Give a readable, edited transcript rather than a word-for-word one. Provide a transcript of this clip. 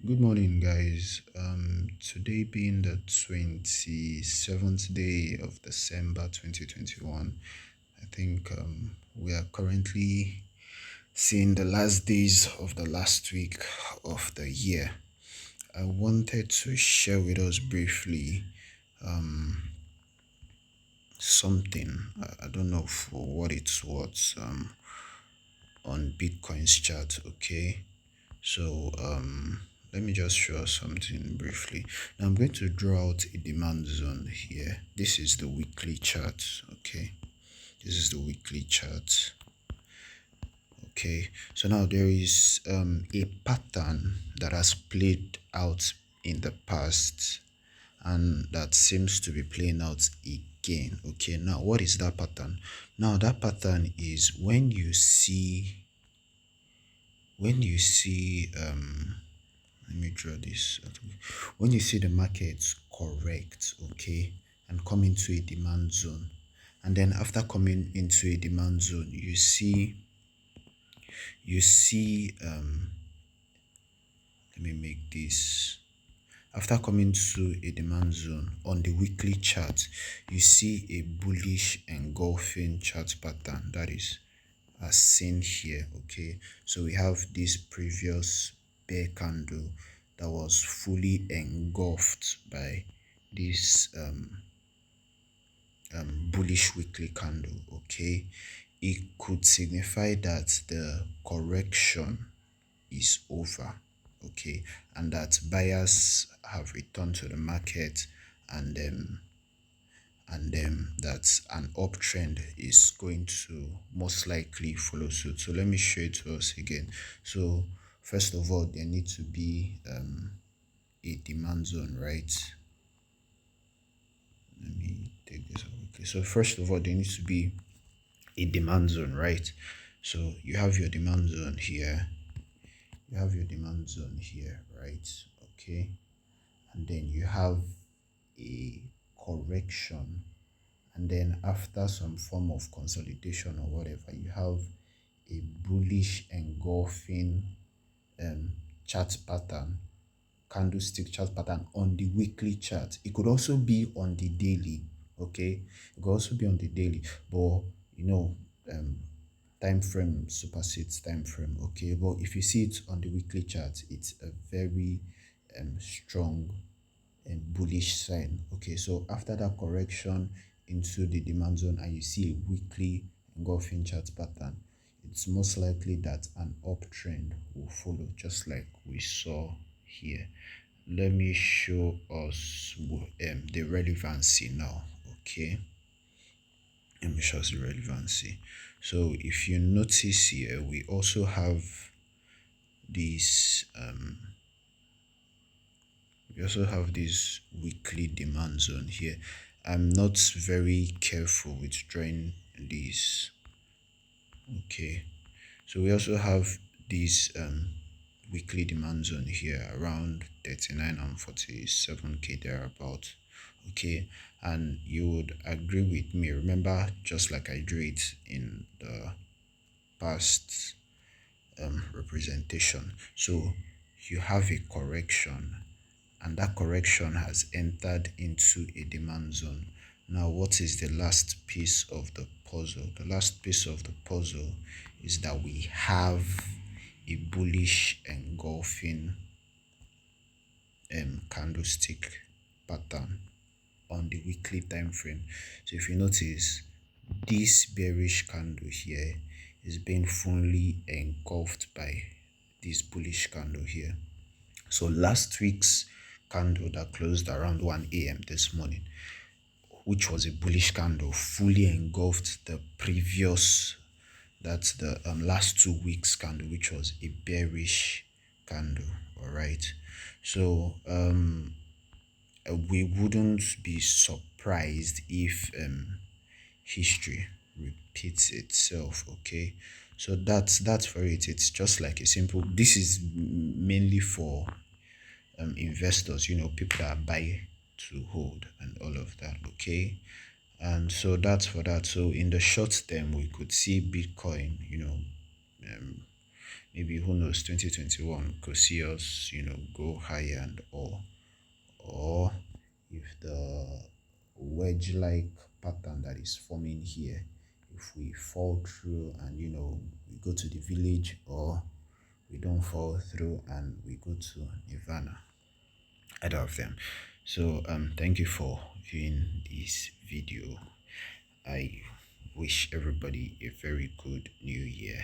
Good morning, guys. Today being the 27th day of December 2021, I think we are currently seeing the last days of the last week of the year. I wanted to share with us briefly um, something. I don't know for what it's worth on Bitcoin's chart, okay? So let me just show us something briefly. Now I'm going to draw out a demand zone here. This is the weekly chart, okay? This is the weekly chart, okay? So now there is a pattern that has played out in the past and that seems to be playing out again, okay? Now what is that pattern? Now that pattern is when you see let me draw this. When you see the markets correct, okay, and come into a demand zone, and then after coming into a demand zone, you see let me make this. After coming to a demand zone on the weekly chart, you see a bullish engulfing chart pattern that is as seen here, okay? So we have this previous bear candle that was fully engulfed by this bullish weekly candle, okay? It could signify that the correction is over, okay, and that buyers have returned to the market, and that an uptrend is going to most likely follow suit. So let me show it to us again. So first of all, there needs to be a demand zone, right? Let me take this out. Okay, so first of all, there needs to be a demand zone, right? So you have your demand zone here, right? Okay, and then you have a correction, and then after some form of consolidation or whatever, you have a bullish engulfing um chart pattern, candlestick chart pattern on the weekly chart. It could also be on the daily, okay? It could also be on the daily, but you know, um time frame supersedes time frame, okay? But if you see it on the weekly chart, it's a very strong and bullish sign, okay? So after that correction into the demand zone and you see a weekly engulfing chart pattern, it's most likely that an uptrend will follow, just like we saw here. Let me show us the relevancy now, okay? Let me show us the relevancy. So if you notice here, we also have this weekly demand zone here. I'm not very careful with drawing this, okay? So we also have this weekly demand zone here around 39 and 47k thereabout, okay? And you would agree with me, remember, just like I drew it in the past representation. So you have a correction, and that correction has entered into a demand zone. Now what is the last piece of the puzzle? The last piece of the puzzle is that we have a bullish engulfing candlestick pattern on the weekly time frame. So if you notice, this bearish candle here is being fully engulfed by this bullish candle here. So last week's candle that closed around 1 a.m. this morning, which was a bullish candle, fully engulfed the previous, that's the last 2 weeks candle, which was a bearish candle. All right, so we wouldn't be surprised if history repeats itself, okay? So that's for it. It's just like a simple, this is mainly for investors, you know, people that buy to hold and all of that, okay? And so that's for that. So in the short term, we could see Bitcoin, you know, maybe who knows, 2021 could see us, go higher and all. Or if the wedge like pattern that is forming here, if we fall through and we go to the village, or we don't fall through and we go to nirvana, either of them. So thank you for viewing this video. I wish everybody a very good new year.